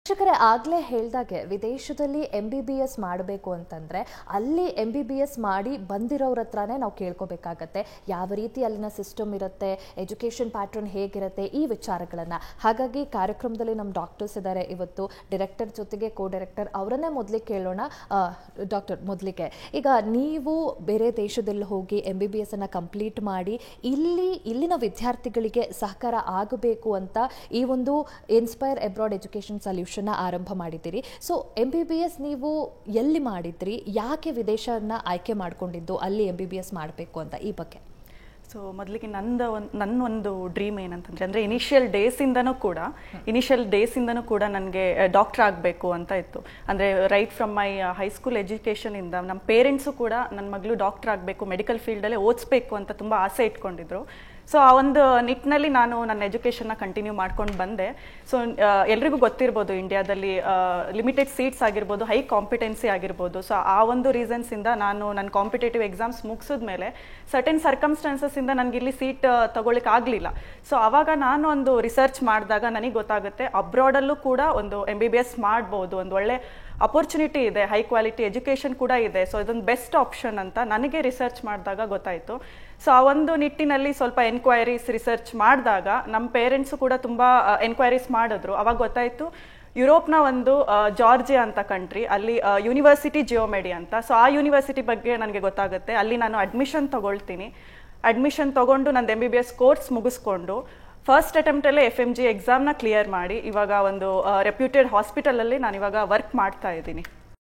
ಶಿಕ್ಷಕರೇ ಆಗಲೇ ಹೇಳಿದಾಗೆ ವಿದೇಶದಲ್ಲಿ MBBS ಮಾಡಬೇಕು ಅಂತಂದರೆ ಅಲ್ಲಿ MBBS ಮಾಡಿ ಬಂದಿರೋರ ಹತ್ರನೇ ನಾವು ಕೇಳ್ಕೋಬೇಕಾಗತ್ತೆ. ಯಾವ ರೀತಿ ಅಲ್ಲಿನ ಸಿಸ್ಟಮ್ ಇರುತ್ತೆ, ಎಜುಕೇಷನ್ ಪ್ಯಾಟ್ರನ್ ಹೇಗಿರುತ್ತೆ, ಈ ವಿಚಾರಗಳನ್ನು. ಹಾಗಾಗಿ ಕಾರ್ಯಕ್ರಮದಲ್ಲಿ ನಮ್ಮ ಡಾಕ್ಟರ್ಸ್ ಇದ್ದಾರೆ ಇವತ್ತು, ಡೈರೆಕ್ಟರ್ ಜೊತೆಗೆ ಡೈರೆಕ್ಟರ್ ಅವರನ್ನೇ ಮೊದಲಿಗೆ ಕೇಳೋಣ. ಡಾಕ್ಟರ್, ಮೊದಲಿಗೆ ಈಗ ನೀವು ಬೇರೆ ದೇಶದಲ್ಲಿ ಹೋಗಿ MBBS ಅನ್ನು ಕಂಪ್ಲೀಟ್ ಮಾಡಿ ಇಲ್ಲಿನ ವಿದ್ಯಾರ್ಥಿಗಳಿಗೆ ಸಹಕಾರ ಆಗಬೇಕು ಅಂತ ಈ ಒಂದು ಇನ್ಸ್ಪೈರ್ ಅಬ್ರಾಡ್ ಎಜುಕೇಷನ್ ಸೊಲ್ಯೂಷನ್ ಆರಂಭ ಮಾಡಿದ್ದೀರಿ. ಸೊ MBBS ನೀವು ಎಲ್ಲಿ ಮಾಡಿದ್ರಿ, ಯಾಕೆ ವಿದೇಶನ ಆಯ್ಕೆ ಮಾಡ್ಕೊಂಡಿದ್ದು ಅಲ್ಲಿ MBBS ಮಾಡಬೇಕು ಅಂತ, ಈ ಬಗ್ಗೆ? ಸೊ ಮೊದಲಿಗೆ ನನ್ನ ಒಂದು ಡ್ರೀಮ್ ಏನಂತಂದರೆ, ಅಂದರೆ ಇನಿಷಿಯಲ್ ಡೇಸಿಂದನೂ ಕೂಡ ನನಗೆ ಡಾಕ್ಟರ್ ಆಗಬೇಕು ಅಂತ ಇತ್ತು. ಅಂದರೆ ರೈಟ್ ಫ್ರಮ್ ಮೈ ಹೈಸ್ಕೂಲ್ ಎಜುಕೇಷನಿಂದ ನಮ್ಮ ಪೇರೆಂಟ್ಸು ಕೂಡ ನನ್ನ ಮಗಳು ಡಾಕ್ಟರ್ ಆಗಬೇಕು, ಮೆಡಿಕಲ್ ಫೀಲ್ಡಲ್ಲೇ ಓದಿಸ್ಬೇಕು ಅಂತ ತುಂಬ ಆಸೆ ಇಟ್ಕೊಂಡಿದ್ರು. ಸೊ ಆ ಒಂದು ನಿಟ್ಟಿನಲ್ಲಿ ನಾನು ನನ್ನ ಎಜುಕೇಷನ್ನ ಕಂಟಿನ್ಯೂ ಮಾಡ್ಕೊಂಡು ಬಂದೆ. ಸೊ ಎಲ್ರಿಗೂ ಗೊತ್ತಿರ್ಬೋದು, ಇಂಡಿಯಾದಲ್ಲಿ ಲಿಮಿಟೆಡ್ ಸೀಟ್ಸ್ ಆಗಿರ್ಬೋದು, ಹೈ ಕಾಂಪಿಟೆನ್ಸಿ ಆಗಿರ್ಬೋದು. ಸೊ ಆ ಒಂದು ರೀಸನ್ಸಿಂದ ನಾನು ನನ್ನ ಕಾಂಪಿಟೇಟಿವ್ ಎಕ್ಸಾಮ್ಸ್ ಮುಗಿಸಿದ್ಮೇಲೆ ಸರ್ಟೆನ್ ಸರ್ಕಮ್ಸ್ಟಾನ್ಸಸ್ಸಿಂದ ನನಗೆ ಇಲ್ಲಿ ಸೀಟ್ ತಗೊಳ್ಳಿಕ್ಕೆ ಆಗಲಿಲ್ಲ. ಸೊ ಆವಾಗ ನಾನು ಒಂದು ರಿಸರ್ಚ್ ಮಾಡಿದಾಗ ನನಗೆ ಗೊತ್ತಾಗುತ್ತೆ, ಅಬ್ರಾಡಲ್ಲೂ ಕೂಡ ಒಂದು MBBS ಮಾಡ್ಬೋದು, ಒಂದು ಒಳ್ಳೆ ಅಪರ್ಚುನಿಟಿ ಇದೆ, ಹೈ ಕ್ವಾಲಿಟಿ ಎಜುಕೇಷನ್ ಕೂಡ ಇದೆ. ಸೊ ಇದೊಂದು ಬೆಸ್ಟ್ ಆಪ್ಷನ್ ಅಂತ ನನಗೆ ರಿಸರ್ಚ್ ಮಾಡಿದಾಗ ಗೊತ್ತಾಯಿತು. ಸೊ ಆ ಒಂದು ನಿಟ್ಟಿನಲ್ಲಿ ಸ್ವಲ್ಪ ಎನ್ಕ್ವೈರೀಸ್ ರಿಸರ್ಚ್ ಮಾಡಿದಾಗ ನಮ್ಮ ಪೇರೆಂಟ್ಸು ಕೂಡ ತುಂಬ ಎನ್ಕ್ವೈರೀಸ್ ಮಾಡಿದ್ರು. ಅವಾಗ ಗೊತ್ತಾಯಿತು, ಯುರೋಪ್ನ ಒಂದು ಜಾರ್ಜಿಯಾ ಅಂತ ಕಂಟ್ರಿ, ಅಲ್ಲಿ ಯೂನಿವರ್ಸಿಟಿ ಜಿಯೋಮೆಡಿ ಅಂತ. ಸೊ ಆ ಯೂನಿವರ್ಸಿಟಿ ಬಗ್ಗೆ ನನಗೆ ಗೊತ್ತಾಗುತ್ತೆ. ಅಲ್ಲಿ ನಾನು ಅಡ್ಮಿಷನ್ ತೊಗೊಳ್ತೀನಿ. ಅಡ್ಮಿಷನ್ ತೊಗೊಂಡು ನಂದು MBBS ಕೋರ್ಸ್ ಮುಗಿಸ್ಕೊಂಡು ಫಸ್ಟ್ ಅಟೆಂಪ್ಟಲ್ಲೇ FMG ಎಕ್ಸಾಮ್ನ ಕ್ಲಿಯರ್ ಮಾಡಿ ಇವಾಗ ಒಂದು ರೆಪ್ಯೂಟೆಡ್ ಹಾಸ್ಪಿಟಲಲ್ಲಿ ನಾನು ಇವಾಗ ವರ್ಕ್ ಮಾಡ್ತಾ ಇದ್ದೀನಿ.